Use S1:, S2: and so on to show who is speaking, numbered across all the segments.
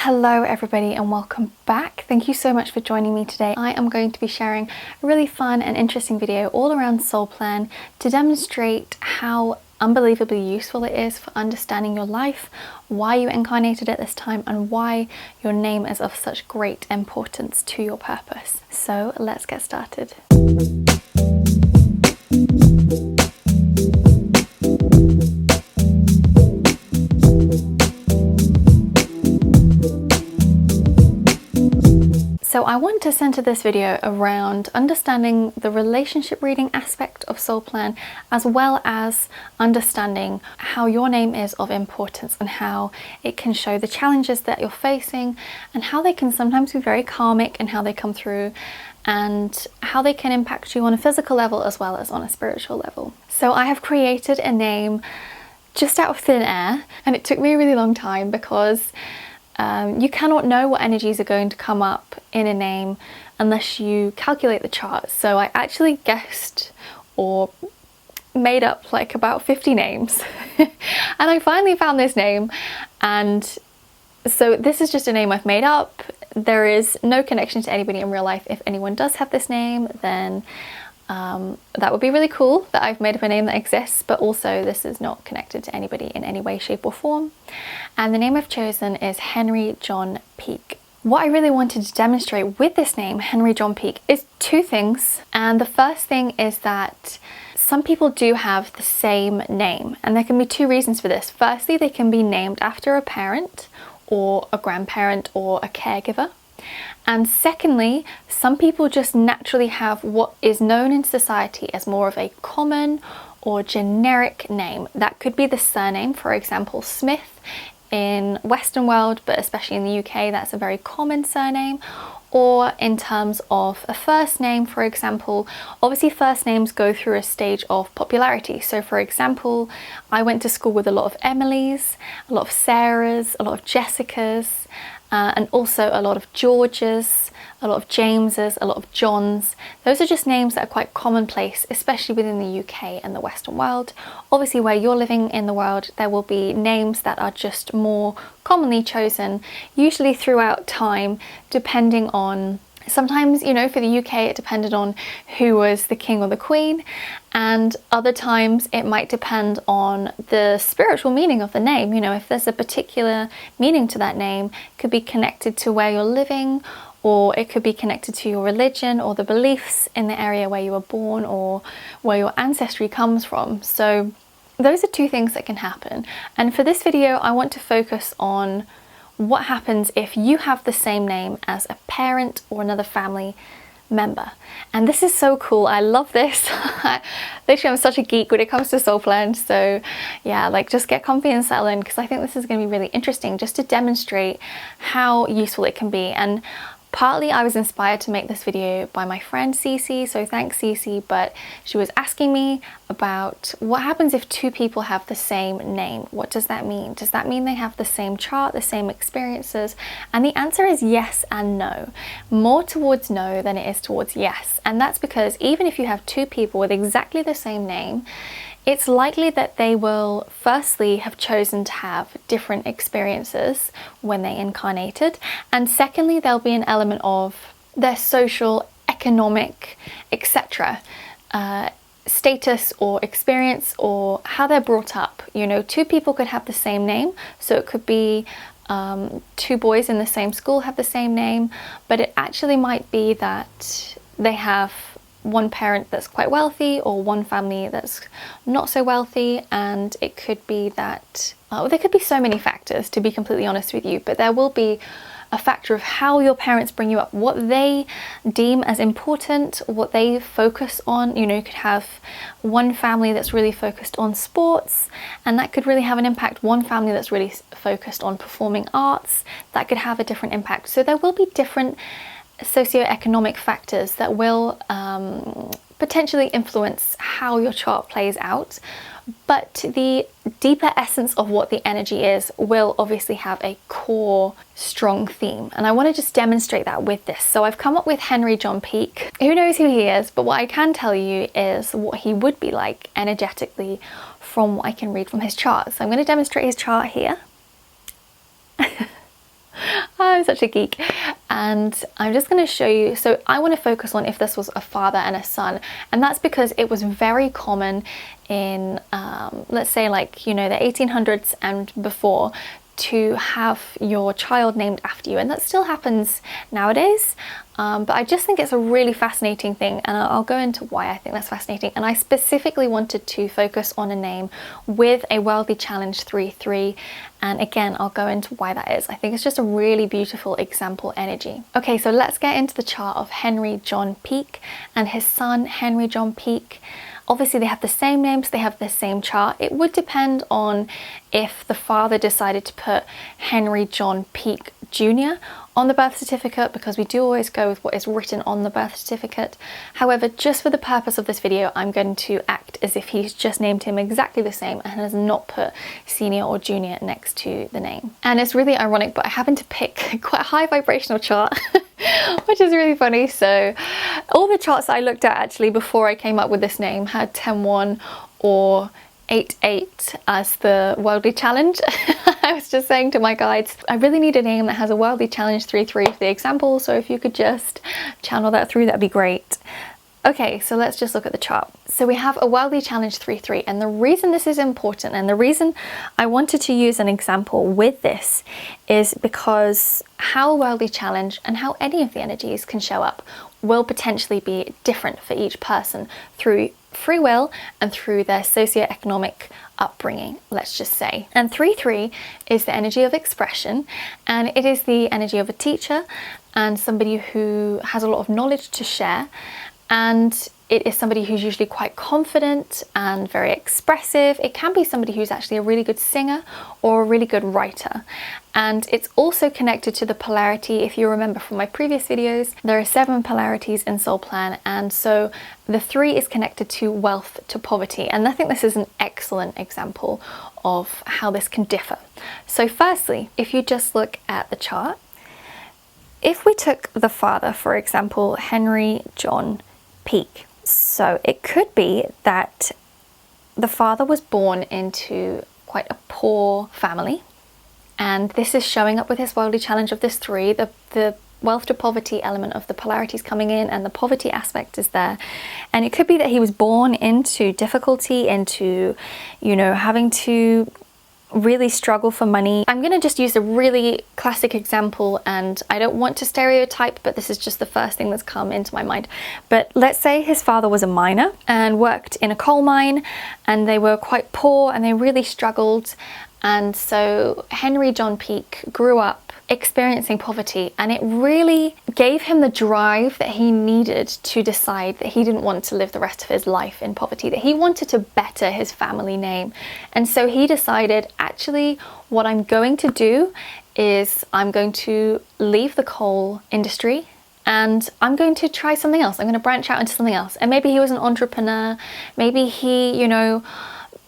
S1: Hello everybody and welcome back. Thank you so much for joining me today. I am going to be sharing a really fun and interesting video all around Soul Plan to demonstrate how unbelievably useful it is for understanding your life, why you incarnated at this time, and why your name is of such great importance to your purpose. So let's get started. So I want to center this video around understanding the relationship reading aspect of Soul Plan, as well as understanding how your name is of importance and how it can show the challenges that you're facing and how they can sometimes be very karmic and how they come through and how they can impact you on a physical level as well as on a spiritual level. So I have created a name just out of thin air, and it took me a really long time because you cannot know what energies are going to come up in a name unless you calculate the chart. So I actually guessed or made up like about 50 names and I finally found this name. And so this is just a name I've made up. There is no connection to anybody in real life. If anyone does have this name, then that would be really cool that I've made up a name that exists, but also this is not connected to anybody in any way, shape or form. And the name I've chosen is Henry John Peake. What I really wanted to demonstrate with this name, Henry John Peake, is two things. And the first thing is that some people do have the same name, and there can be two reasons for this. Firstly, they can be named after a parent or a grandparent or a caregiver. And secondly, some people just naturally have what is known in society as more of a common or generic name. That could be the surname, for example, Smith in Western world, but especially in the UK, that's a very common surname. Or in terms of a first name, for example, obviously first names go through a stage of popularity. So for example, I went to school with a lot of Emilys, a lot of Sarahs, a lot of Jessicas, and also a lot of Georges, a lot of Jameses, a lot of Johns. Those are just names that are quite commonplace, especially within the UK and the Western world. Obviously, where you're living in the world, there will be names that are just more commonly chosen, usually throughout time, depending on, sometimes, you know, for the UK, it depended on who was the king or the queen, and other times it might depend on the spiritual meaning of the name. You know, if there's a particular meaning to that name, it could be connected to where you're living, or it could be connected to your religion or the beliefs in the area where you were born or where your ancestry comes from. So those are two things that can happen. And for this video, I want to focus on what happens if you have the same name as a parent or another family member. And this is so cool. I love this. Literally, I'm such a geek when it comes to Soul Plan. So yeah, like just get comfy and settle in, because I think this is going to be really interesting just to demonstrate how useful it can be. And partly I was inspired to make this video by my friend Cece, so thanks Cece, but she was asking me about what happens if two people have the same name. What does that mean? Does that mean they have the same chart, the same experiences? And the answer is yes and no. More towards no than it is towards yes. And that's because even if you have two people with exactly the same name, it's likely that they will firstly have chosen to have different experiences when they incarnated, and secondly there'll be an element of their social, economic, etc. Status or experience or how they're brought up. You know, two people could have the same name, so it could be two boys in the same school have the same name, but it actually might be that they have one parent that's quite wealthy or one family that's not so wealthy, and it could be that there could be so many factors, to be completely honest with you, but there will be a factor of how your parents bring you up, what they deem as important, what they focus on. You know, you could have one family that's really focused on sports, and that could really have an impact. One family that's really focused on performing arts, that could have a different impact. So there will be different socioeconomic factors that will potentially influence how your chart plays out, but the deeper essence of what the energy is will obviously have a core strong theme, and I want to just demonstrate that with this. So I've come up with Henry John Peake. Who knows who he is, but what I can tell you is what he would be like energetically from what I can read from his chart. So I'm going to demonstrate his chart here. I'm such a geek. And I'm just going to show you, so I want to focus on if this was a father and a son, and that's because it was very common in let's say like, you know, the 1800s and before, to have your child named after you, and that still happens nowadays, but I just think it's a really fascinating thing, and I'll go into why I think that's fascinating. And I specifically wanted to focus on a name with a Worldly Challenge 3-3, and again I'll go into why that is. I think it's just a really beautiful example energy. Okay, so let's get into the chart of Henry John Peake and his son Henry John Peake. Obviously they have the same names, they have the same chart. It would depend on if the father decided to put Henry John Peake Jr. on the birth certificate, because we do always go with what is written on the birth certificate. However, just for the purpose of this video, I'm going to act as if he's just named him exactly the same and has not put senior or junior next to the name. And it's really ironic, but I happen to pick quite a high vibrational chart, which is really funny. So all the charts I looked at actually before I came up with this name had 10-1 or 8-8 as the Worldly Challenge. I was just saying to my guides, I really need a name that has a Worldly Challenge 3-3 for the example, so if you could just channel that through, that'd be great. Okay, so let's just look at the chart. So we have a Worldly Challenge 3-3, and the reason this is important and the reason I wanted to use an example with this is because how a Worldly Challenge and how any of the energies can show up will potentially be different for each person through free will and through their socioeconomic upbringing, let's just say. And 3-3 is the energy of expression, and it is the energy of a teacher and somebody who has a lot of knowledge to share, and it is somebody who's usually quite confident and very expressive. It can be somebody who's actually a really good singer or a really good writer. And it's also connected to the polarity. If you remember from my previous videos, there are 7 polarities in Soul Plan, and so the 3 is connected to wealth, to poverty, and I think this is an excellent example of how this can differ. So firstly, if you just look at the chart, if we took the father, for example, Henry John Peake, so it could be that the father was born into quite a poor family, and this is showing up with his Worldly Challenge of this 3. The wealth to poverty element of the polarities coming in, and the poverty aspect is there. And it could be that he was born into difficulty, into, you know, having to really struggle for money. I'm going to just use a really classic example, and I don't want to stereotype, but this is just the first thing that's come into my mind. But let's say his father was a miner and worked in a coal mine, and they were quite poor and they really struggled. And so Henry John Peake grew up experiencing poverty, and it really gave him the drive that he needed to decide that he didn't want to live the rest of his life in poverty, that he wanted to better his family name. And so he decided, actually, what I'm going to do is I'm going to leave the coal industry and I'm going to try something else. I'm going to branch out into something else. And maybe he was an entrepreneur, maybe he, you know,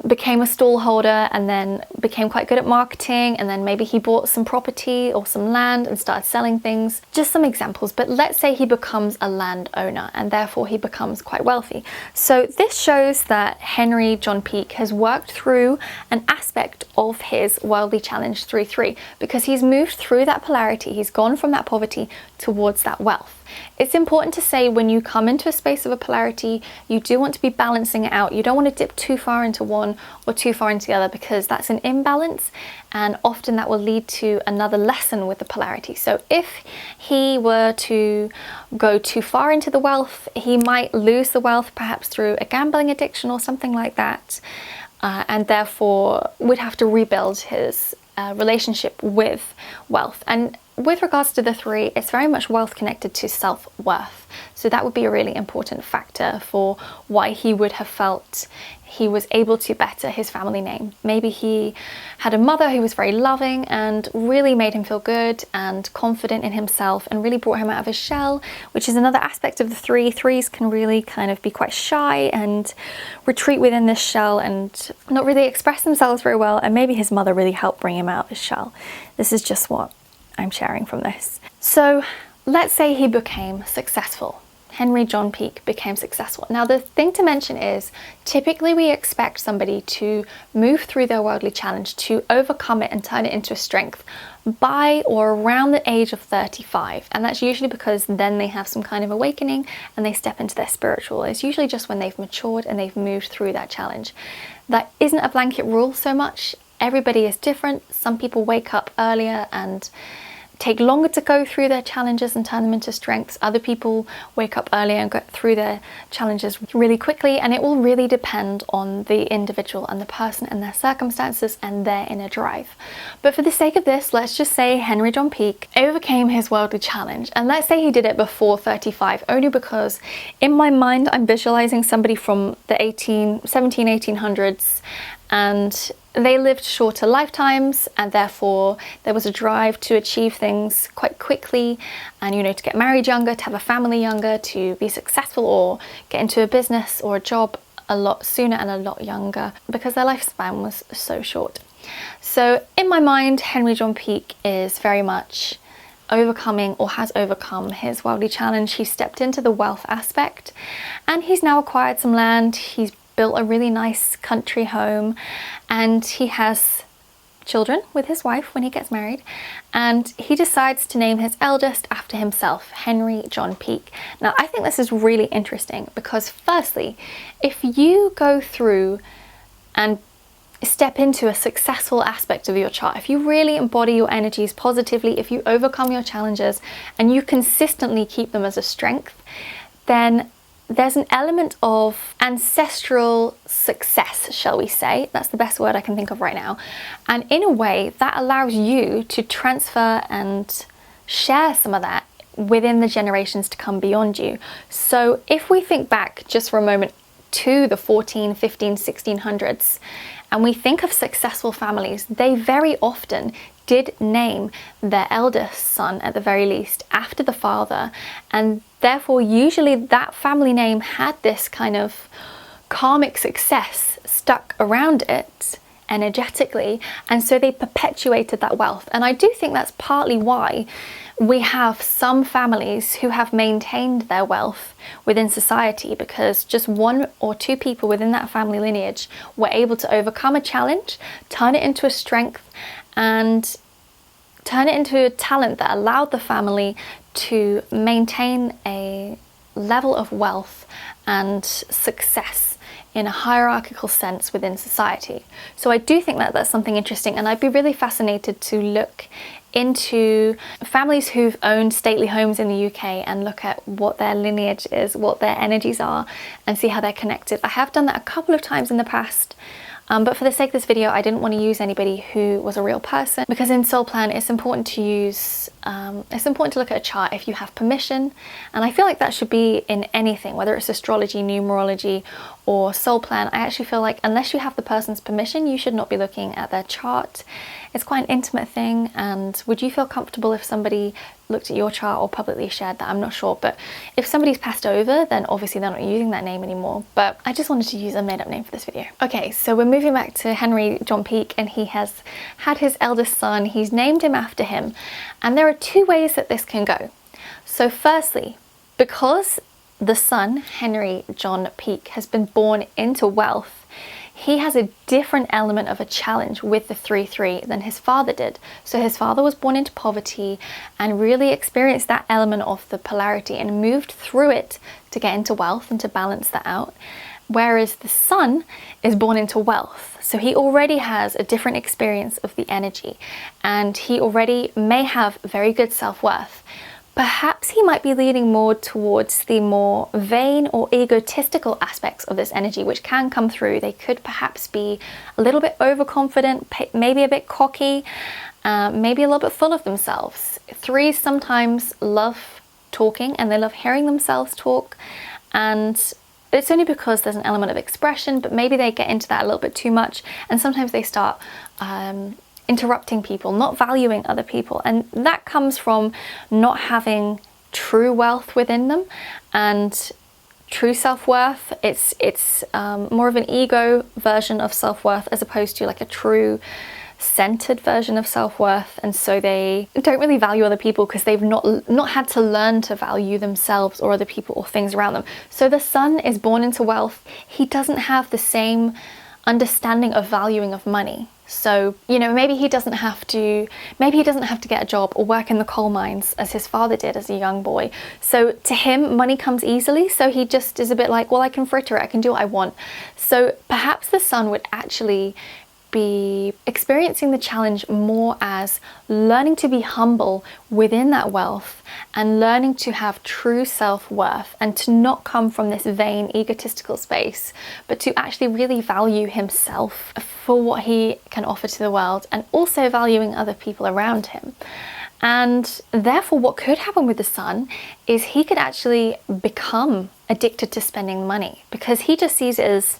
S1: became a stall holder and then became quite good at marketing, and then maybe he bought some property or some land and started selling things. Just some examples, but let's say he becomes a landowner and therefore he becomes quite wealthy. So this shows that Henry John Peake has worked through an aspect of his Worldly Challenge 3-3, because he's moved through that polarity, he's gone from that poverty towards that wealth. It's important to say, when you come into a space of a polarity, you do want to be balancing it out. You don't want to dip too far into one or too far into the other, because that's an imbalance, and often that will lead to another lesson with the polarity. So if he were to go too far into the wealth, he might lose the wealth perhaps through a gambling addiction or something like that, and therefore would have to rebuild his relationship with wealth. And with regards to the 3, it's very much wealth connected to self-worth. So that would be a really important factor for why he would have felt he was able to better his family name. Maybe he had a mother who was very loving and really made him feel good and confident in himself and really brought him out of his shell, which is another aspect of the 3. 3s can really kind of be quite shy and retreat within this shell and not really express themselves very well, and maybe his mother really helped bring him out of his shell. This is just what I'm sharing from this. So let's say he became successful. Henry John Peake became successful. Now, the thing to mention is typically we expect somebody to move through their worldly challenge, to overcome it and turn it into a strength by or around the age of 35. And that's usually because then they have some kind of awakening and they step into their spiritual. It's usually just when they've matured and they've moved through that challenge. That isn't a blanket rule so much. Everybody is different. Some people wake up earlier and take longer to go through their challenges and turn them into strengths. Other people wake up earlier and get through their challenges really quickly, and it will really depend on the individual and the person and their circumstances and their inner drive. But for the sake of this, let's just say Henry John Peake overcame his worldly challenge, and let's say he did it before 35, only because in my mind I'm visualizing somebody from the 1800s, and they lived shorter lifetimes, and therefore there was a drive to achieve things quite quickly and, you know, to get married younger, to have a family younger, to be successful or get into a business or a job a lot sooner and a lot younger, because their lifespan was so short. So in my mind, Henry John Peake is very much overcoming or has overcome his worldly challenge. He stepped into the wealth aspect and he's now acquired some land. He's built a really nice country home, and he has children with his wife when he gets married, and he decides to name his eldest after himself, Henry John Peake. Now, I think this is really interesting because firstly, if you go through and step into a successful aspect of your chart, if you really embody your energies positively, if you overcome your challenges and you consistently keep them as a strength, then there's an element of ancestral success, shall we say. That's the best word I can think of right now. And in a way, that allows you to transfer and share some of that within the generations to come beyond you. So if we think back just for a moment to the 14, 15, 1600s, and we think of successful families, they very often did name their eldest son, at the very least, after the father, and therefore usually that family name had this kind of karmic success stuck around it energetically, and so they perpetuated that wealth. And I do think that's partly why we have some families who have maintained their wealth within society, because just one or two people within that family lineage were able to overcome a challenge, turn it into a strength, and turn it into a talent that allowed the family to maintain a level of wealth and success in a hierarchical sense within society. So I do think that that's something interesting, and I'd be really fascinated to look into families who've owned stately homes in the UK and look at what their lineage is, what their energies are, and see how they're connected. I have done that a couple of times in the past, but for the sake of this video, I didn't want to use anybody who was a real person, because in Soul Plan, it's important to use, it's important to look at a chart if you have permission. And I feel like that should be in anything, whether it's astrology, numerology, or Soul Plan. I actually feel like unless you have the person's permission, you should not be looking at their chart. It's quite an intimate thing, and would you feel comfortable if somebody looked at your chart or publicly shared that? I'm not sure, but if somebody's passed over, then obviously they're not using that name anymore. But I just wanted to use a made-up name for this video. Okay, so we're moving back to Henry John Peake, and he has had his eldest son. He's named him after him, and there are two ways that this can go. So firstly, because the son, Henry John Peake, has been born into wealth, he has a different element of a challenge with the 3-3 than his father did. So his father was born into poverty and really experienced that element of the polarity and moved through it to get into wealth and to balance that out. Whereas the son is born into wealth. So he already has a different experience of the energy, and he already may have very good self-worth. Perhaps he might be leaning more towards the more vain or egotistical aspects of this energy, which can come through. They could perhaps be a little bit overconfident, maybe a bit cocky, maybe a little bit full of themselves. Threes sometimes love talking and they love hearing themselves talk, and it's only because there's an element of expression, but maybe they get into that a little bit too much, and sometimes they start interrupting people, not valuing other people, and that comes from not having true wealth within them and true self-worth. It's more of an ego version of self-worth as opposed to like a true centered version of self-worth, and so they don't really value other people because they've not had to learn to value themselves or other people or things around them. So the son is born into wealth. He doesn't have the same understanding of valuing of money. So, you know, maybe he doesn't have to get a job or work in the coal mines as his father did as a young boy. So to him, money comes easily. So he just is a bit like, well, I can fritter it, I can do what I want. So perhaps the son would actually be experiencing the challenge more as learning to be humble within that wealth and learning to have true self-worth and to not come from this vain, egotistical space, but to actually really value himself for what he can offer to the world and also valuing other people around him. And therefore, what could happen with the son is he could actually become addicted to spending money because he just sees it as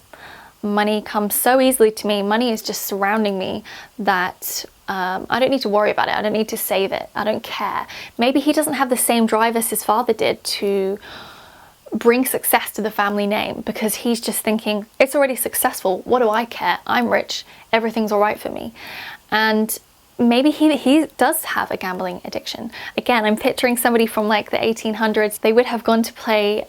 S1: money comes so easily to me. Money is just surrounding me that I don't need to worry about it. I don't need to save it. I don't care. Maybe he doesn't have the same drive as his father did to bring success to the family name because he's just thinking, it's already successful. What do I care? I'm rich. Everything's all right for me. And maybe he does have a gambling addiction. Again, I'm picturing somebody from like the 1800s. They would have gone to play,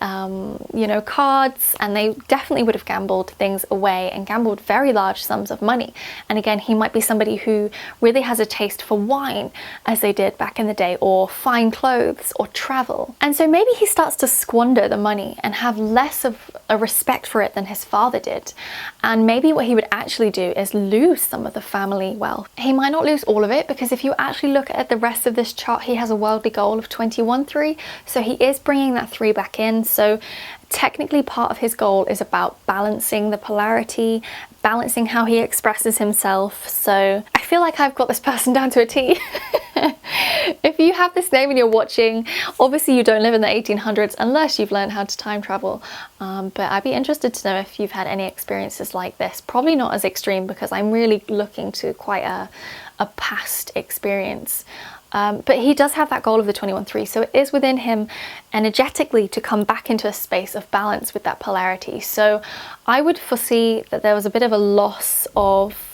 S1: you know, cards, and they definitely would have gambled things away and gambled very large sums of money. And again, he might be somebody who really has a taste for wine, as they did back in the day, or fine clothes, or travel. And so maybe he starts to squander the money and have less of a respect for it than his father did. And maybe what he would actually do is lose some of the family wealth. He might not lose all of it, because if you actually look at the rest of this chart, he has a worldly goal of 21-3, so he is bringing that 3 back in. So technically part of his goal is about balancing the polarity, balancing how he expresses himself. So I feel like I've got this person down to a T. If you have this name and you're watching, obviously you don't live in the 1800s unless you've learned how to time travel, but I'd be interested to know if you've had any experiences like this. Probably not as extreme, because I'm really looking to quite a past experience. But he does have that goal of the 21-3, so it is within him energetically to come back into a space of balance with that polarity. So I would foresee that there was a bit of a loss of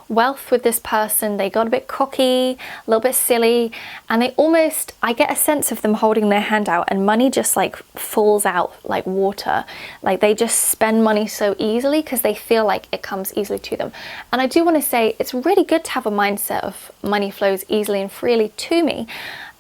S1: wealth with this person. They got a bit cocky, a little bit silly, and they almost, I get a sense of them holding their hand out and money just like falls out like water. Like they just spend money so easily because they feel like it comes easily to them. And I do want to say it's really good to have a mindset of money flows easily and freely to me,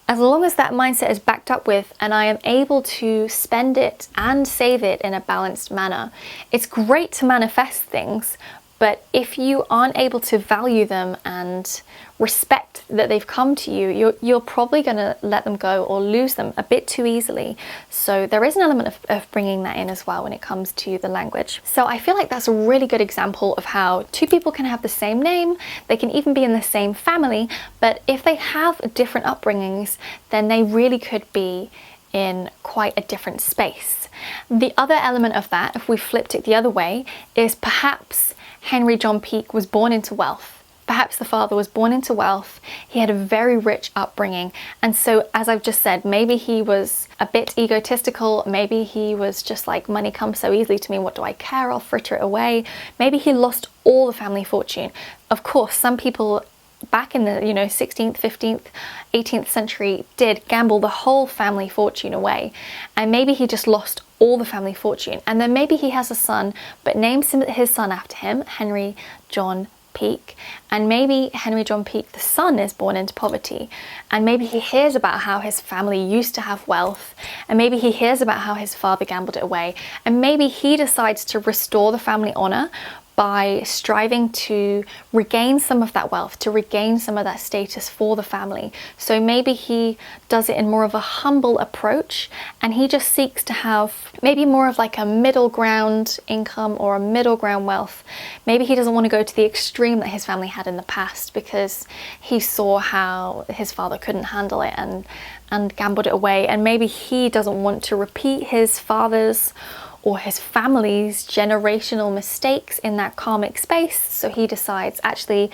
S1: as long as that mindset is backed up with, and I am able to spend it and save it in a balanced manner. It's great to manifest things, but if you aren't able to value them and respect that they've come to you, you're probably going to let them go or lose them a bit too easily. So there is an element of bringing that in as well when it comes to the language. So I feel like that's a really good example of how two people can have the same name, they can even be in the same family, but if they have different upbringings, then they really could be in quite a different space. The other element of that, if we flipped it the other way, is perhaps Henry John Peake was born into wealth. Perhaps the father was born into wealth. He had a very rich upbringing. And so, as I've just said, maybe he was a bit egotistical. Maybe he was just like, money comes so easily to me. What do I care? I'll fritter it away. Maybe he lost all the family fortune. Of course, some people back in the 16th, 15th, 18th century did gamble the whole family fortune away. And maybe he just lost all the family fortune. And then maybe he has a son, but names his son after him, Henry John Peake. And maybe Henry John Peake, the son, is born into poverty. And maybe he hears about how his family used to have wealth. And maybe he hears about how his father gambled it away. And maybe he decides to restore the family honor by striving to regain some of that wealth, to regain some of that status for the family. So maybe he does it in more of a humble approach, and he just seeks to have maybe more of like a middle ground income or a middle ground wealth. Maybe he doesn't want to go to the extreme that his family had in the past, because he saw how his father couldn't handle it and gambled it away. And maybe he doesn't want to repeat his father's or his family's generational mistakes in that karmic space. So he decides, actually,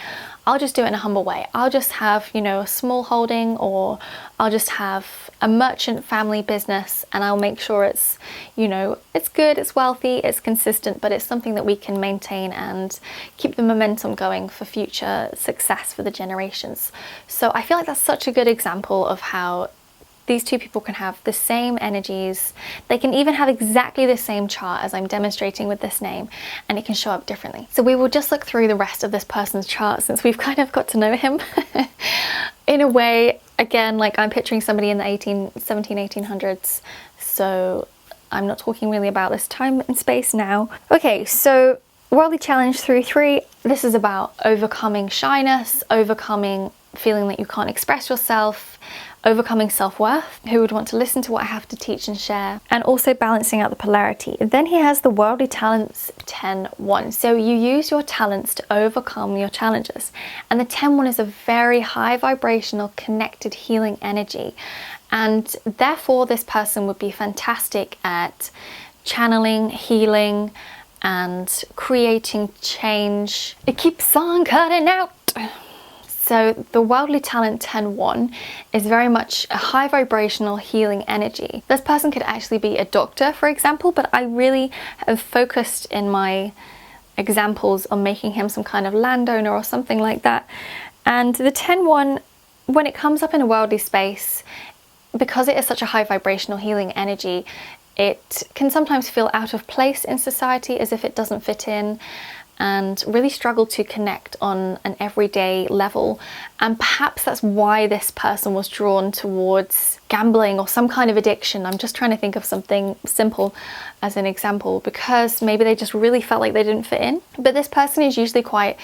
S1: I'll just do it in a humble way. I'll just have, you know, a small holding, or I'll just have a merchant family business, and I'll make sure it's, you know, it's good, it's wealthy, it's consistent, but it's something that we can maintain and keep the momentum going for future success for the generations. So I feel like that's such a good example of how these two people can have the same energies. They can even have exactly the same chart as I'm demonstrating with this name, and it can show up differently. So we will just look through the rest of this person's chart since we've kind of got to know him in a way. Again, like, I'm picturing somebody in the 1800s, so I'm not talking really about this time and space now. Okay, so Worldly Challenge through 3, this is about overcoming shyness, overcoming feeling that you can't express yourself, overcoming self-worth, who would want to listen to what I have to teach and share, and also balancing out the polarity. Then he has the Worldly Talents 10-1. So you use your talents to overcome your challenges. And the 10-1 is a very high vibrational, connected, healing energy. And therefore this person would be fantastic at channeling, healing, and creating change. It keeps on cutting out. So the Worldly Talent 10-1 is very much a high vibrational healing energy. This person could actually be a doctor, for example, but I really have focused in my examples on making him some kind of landowner or something like that. And the 10-1, when it comes up in a worldly space, because it is such a high vibrational healing energy, it can sometimes feel out of place in society, as if it doesn't fit in, and really struggle to connect on an everyday level. And perhaps that's why this person was drawn towards gambling or some kind of addiction. I'm just trying to think of something simple as an example, because maybe they just really felt like they didn't fit in. But this person is usually quite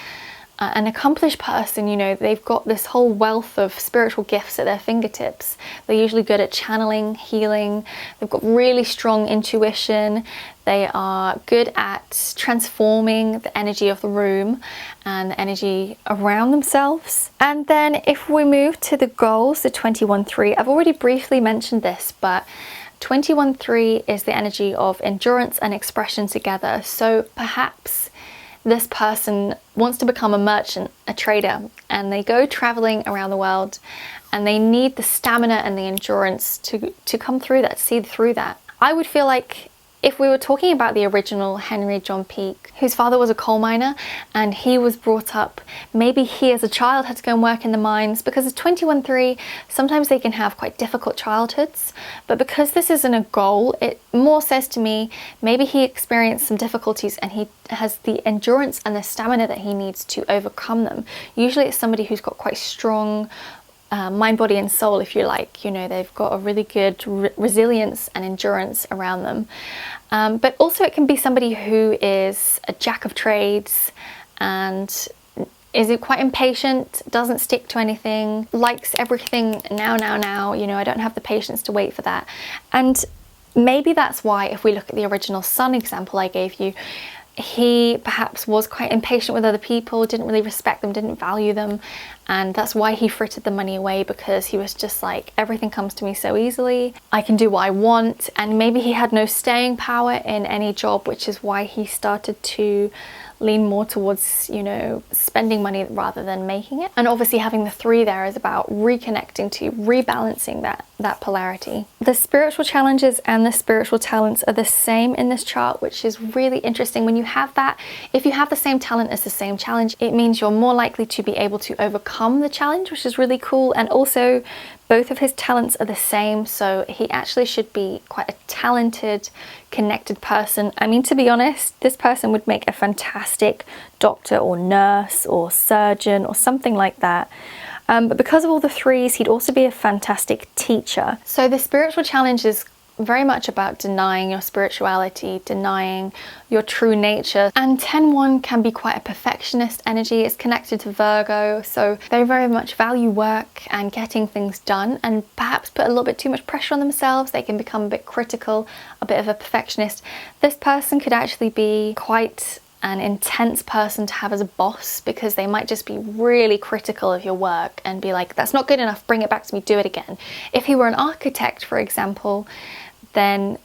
S1: an accomplished person, you know, they've got this whole wealth of spiritual gifts at their fingertips. They're usually good at channeling, healing, they've got really strong intuition, they are good at transforming the energy of the room and the energy around themselves. And then if we move to the goals, the 21-3, I've already briefly mentioned this, but 21-3 is the energy of endurance and expression together. So perhaps this person wants to become a merchant, a trader, and they go traveling around the world, and they need the stamina and the endurance to come through that, see through that. I would feel like if we were talking about the original Henry John Peake, whose father was a coal miner, and he was brought up, maybe he as a child had to go and work in the mines, because as 21-3, sometimes they can have quite difficult childhoods, but because this isn't a goal, it more says to me, maybe he experienced some difficulties and he has the endurance and the stamina that he needs to overcome them. Usually it's somebody who's got quite strong mind, body and soul, if you like. You know, they've got a really good resilience and endurance around them. But also it can be somebody who is a jack of trades and is quite impatient, doesn't stick to anything, likes everything now, you know, I don't have the patience to wait for that. And maybe that's why, if we look at the original Sun example I gave you, he perhaps was quite impatient with other people, didn't really respect them, didn't value them, and that's why he frittered the money away, because he was just like, everything comes to me so easily, I can do what I want. And maybe he had no staying power in any job, which is why he started to lean more towards, you know, spending money rather than making it. And obviously having the 3 there is about reconnecting to, rebalancing that polarity. The spiritual challenges and the spiritual talents are the same in this chart, which is really interesting. When you have that, if you have the same talent as the same challenge, it means you're more likely to be able to overcome the challenge, which is really cool. And also both of his talents are the same, so he actually should be quite a talented, connected person. I mean, to be honest, this person would make a fantastic doctor or nurse or surgeon or something like that. But because of all the 3s, he'd also be a fantastic teacher. So the spiritual challenge is very much about denying your spirituality, denying your true nature. And 10-1 can be quite a perfectionist energy. It's connected to Virgo, so they very much value work and getting things done, and perhaps put a little bit too much pressure on themselves. They can become a bit critical, a bit of a perfectionist. This person could actually be quite an intense person to have as a boss, because they might just be really critical of your work and be like, that's not good enough, bring it back to me, do it again. If he were an architect, for example, then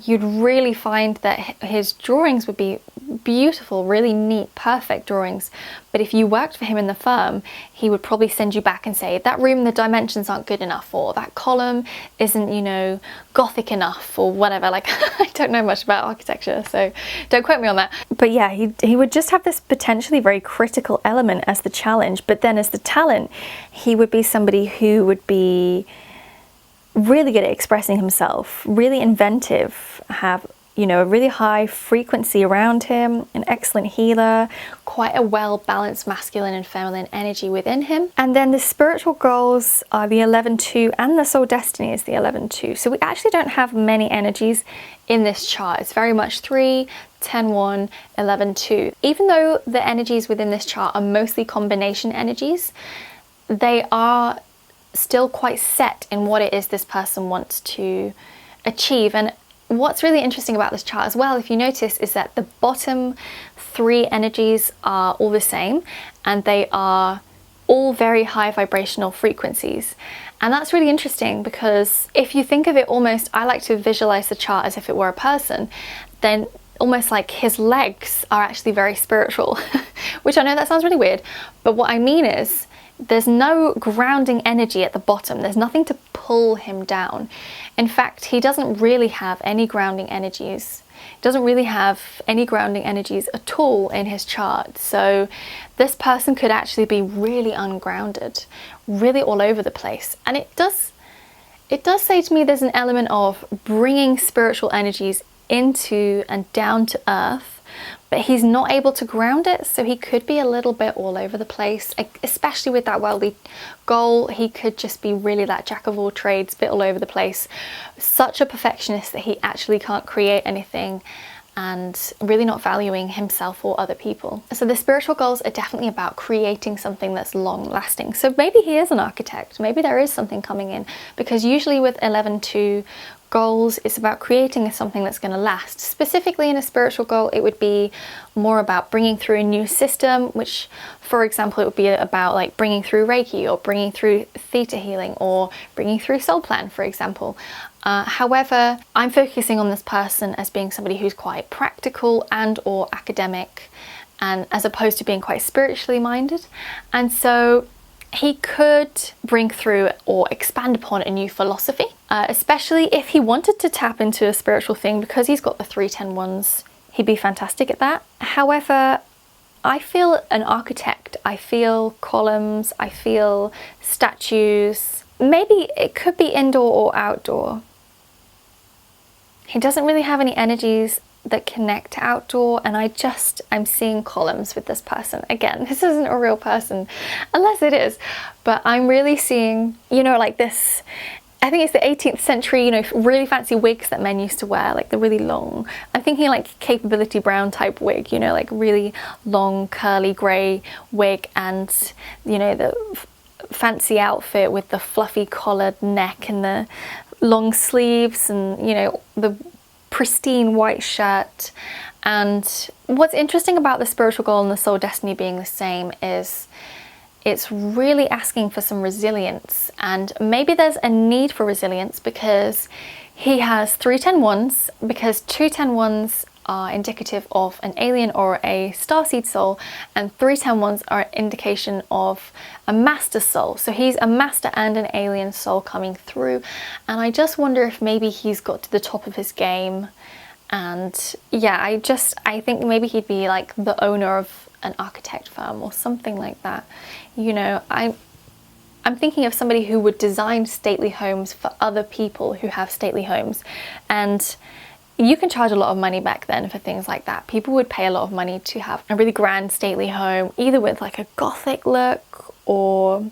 S1: you'd really find that his drawings would be beautiful, really neat, perfect drawings. But if you worked for him in the firm, he would probably send you back and say, that room, the dimensions aren't good enough, or that column isn't, you know, Gothic enough, or whatever. Like, I don't know much about architecture, so don't quote me on that. But yeah, he would just have this potentially very critical element as the challenge, but then as the talent, he would be somebody who would be really good at expressing himself, really inventive, have, you know, a really high frequency around him, an excellent healer, quite a well-balanced masculine and feminine energy within him. And then the spiritual goals are the 11-2, and the soul destiny is the 11-2. So we actually don't have many energies in this chart. It's very much 3, 10-1, 11-2. Even though the energies within this chart are mostly combination energies, they are still quite set in what it is this person wants to achieve. And what's really interesting about this chart as well, if you notice, is that the bottom 3 energies are all the same, and they are all very high vibrational frequencies. And that's really interesting, because if you think of it almost, I like to visualize the chart as if it were a person, then almost like his legs are actually very spiritual, which I know that sounds really weird, but what I mean is there's no grounding energy at the bottom. There's nothing to pull him down. In fact, he doesn't really have any grounding energies. He doesn't really have any grounding energies at all in his chart. So this person could actually be really ungrounded, really all over the place. And it does say to me there's an element of bringing spiritual energies into and down to earth, but he's not able to ground it, so he could be a little bit all over the place, especially with that worldly goal. He could just be really that jack of all trades, bit all over the place, such a perfectionist that he actually can't create anything, and really not valuing himself or other people. So the spiritual goals are definitely about creating something that's long lasting. So maybe he is an architect, maybe there is something coming in, because usually with 11-2 goals, it's about creating something that's going to last. Specifically in a spiritual goal, it would be more about bringing through a new system, which, for example, it would be about like bringing through Reiki, or bringing through theta healing, or bringing through soul plan, for example. However, I'm focusing on this person as being somebody who's quite practical and or academic, and as opposed to being quite spiritually minded. And so he could bring through or expand upon a new philosophy, especially if he wanted to tap into a spiritual thing, because he's got the 3-10-1s. He'd be fantastic at that. However, I feel an architect, I feel columns, I feel statues. Maybe it could be indoor or outdoor. He doesn't really have any energies that connect to outdoor, and I'm seeing columns with this person. Again, this isn't a real person, unless it is, but I'm really seeing, you know, like this, I think it's the 18th century, you know, really fancy wigs that men used to wear, like the really long, I'm thinking like Capability Brown type wig, you know, like really long curly grey wig, and, you know, the fancy outfit with the fluffy collared neck and the long sleeves, and, you know, the pristine white shirt. And what's interesting about the spiritual goal and the soul destiny being the same is it's really asking for some resilience, and maybe there's a need for resilience because he has 3-10-1s, because 2-10-1s are indicative of an alien or a starseed soul, and 3-10-1s are an indication of a master soul. So he's a master and an alien soul coming through, and I just wonder if maybe he's got to the top of his game. And yeah, I think maybe he'd be like the owner of an architect firm or something like that. You know, I'm thinking of somebody who would design stately homes for other people who have stately homes, and you can charge a lot of money back then for things like that. People would pay a lot of money to have a really grand stately home, either with like a Gothic look or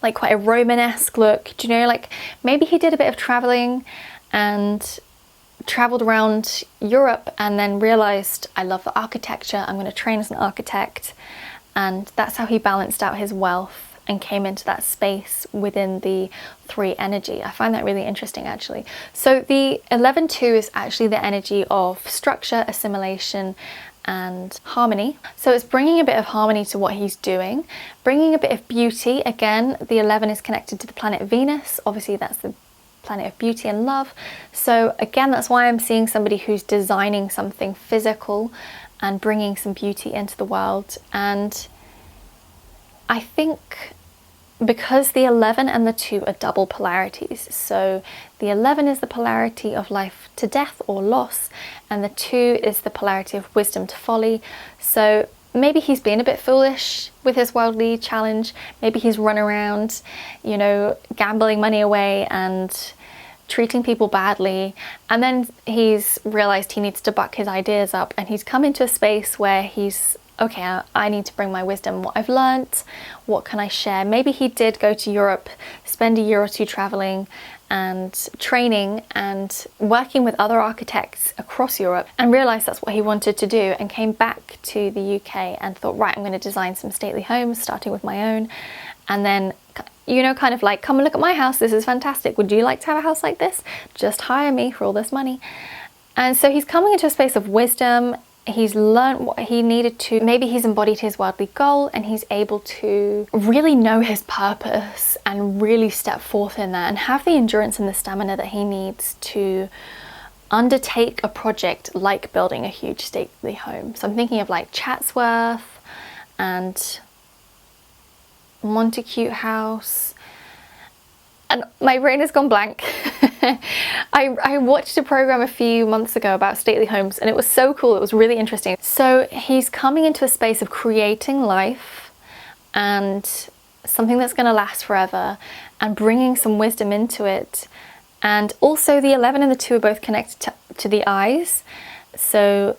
S1: like quite a Romanesque look. Do you know, like maybe he did a bit of traveling and traveled around Europe and then realized, I love the architecture, I'm going to train as an architect. And that's how he balanced out his wealth and came into that space within the 3 energy. I find that really interesting, actually. So the 11-2 is actually the energy of structure, assimilation, and harmony. So it's bringing a bit of harmony to what he's doing, bringing a bit of beauty. Again, the 11 is connected to the planet Venus. Obviously, that's the planet of beauty and love. So again, that's why I'm seeing somebody who's designing something physical and bringing some beauty into the world. And I think because the 11 and the 2 are double polarities, so the 11 is the polarity of life to death or loss, and the 2 is the polarity of wisdom to folly. So maybe he's been a bit foolish with his worldly challenge. Maybe he's run around, you know, gambling money away and treating people badly. And then he's realized he needs to buck his ideas up, and he's come into a space where he's, okay, I need to bring my wisdom, what I've learnt, what can I share? Maybe he did go to Europe, spend a year or two traveling and training and working with other architects across Europe, and realized that's what he wanted to do, and came back to the UK and thought, right, I'm going to design some stately homes, starting with my own. And then, you know, kind of like, come and look at my house, this is fantastic, would you like to have a house like this? Just hire me for all this money. And so he's coming into a space of wisdom. He's learned what he needed to. Maybe he's embodied his worldly goal, and he's able to really know his purpose and really step forth in that and have the endurance and the stamina that he needs to undertake a project like building a huge stately home. So I'm thinking of like Chatsworth and Montacute House, and my brain has gone blank. I watched a program a few months ago about stately homes, and it was so cool, it was really interesting. So he's coming into a space of creating life and something that's going to last forever, and bringing some wisdom into it. And also the 11 and the 2 are both connected to the eyes, so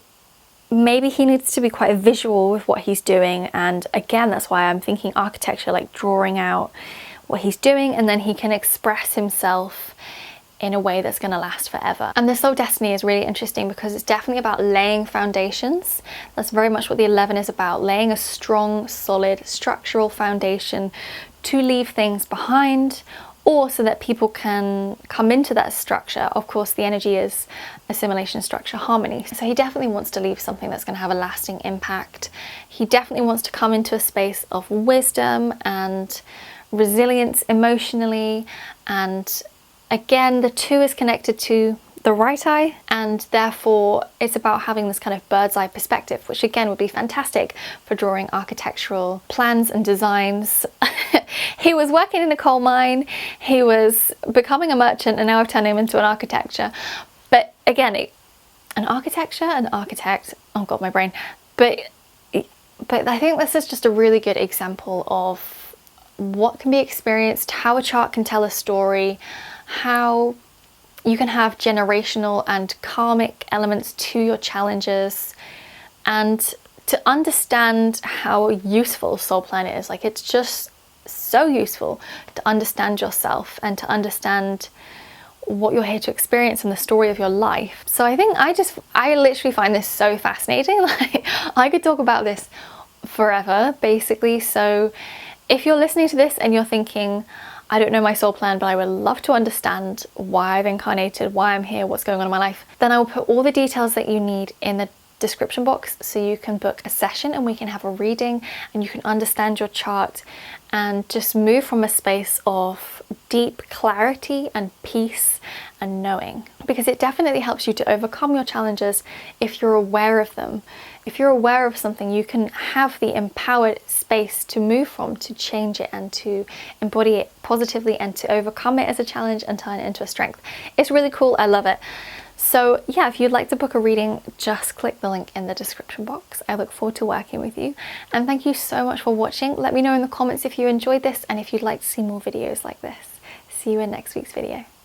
S1: maybe he needs to be quite visual with what he's doing. And again, that's why I'm thinking architecture, like drawing out what he's doing, and then he can express himself in a way that's going to last forever. And the Soul Destiny is really interesting because it's definitely about laying foundations. That's very much what the 11 is about, laying a strong, solid, structural foundation to leave things behind, or so that people can come into that structure. Of course, the energy is assimilation, structure, harmony. So he definitely wants to leave something that's going to have a lasting impact. He definitely wants to come into a space of wisdom and resilience emotionally. And again, the 2 is connected to the right eye, and therefore it's about having this kind of bird's eye perspective, which again would be fantastic for drawing architectural plans and designs. He was working in a coal mine, he was becoming a merchant, and now I've turned him into an architecture. But again, an architect, oh god, my brain. But I think this is just a really good example of what can be experienced, how a chart can tell a story, how you can have generational and karmic elements to your challenges, and to understand how useful Soul Plan is. Like, it's just so useful to understand yourself and to understand what you're here to experience and the story of your life. So I think I literally find this so fascinating. Like, I could talk about this forever, basically. So if you're listening to this and you're thinking, I don't know my soul plan, but I would love to understand why I've incarnated, why I'm here, what's going on in my life, then I will put all the details that you need in the description box, so you can book a session and we can have a reading and you can understand your chart and just move from a space of deep clarity and peace and knowing, because it definitely helps you to overcome your challenges if you're aware of them. If you're aware of something, you can have the empowered space to move from, to change it and to embody it positively and to overcome it as a challenge and turn it into a strength. It's really cool, I love it. So yeah, if you'd like to book a reading, just click the link in the description box. I look forward to working with you, and thank you so much for watching. Let me know in the comments if you enjoyed this and if you'd like to see more videos like this. See you in next week's video.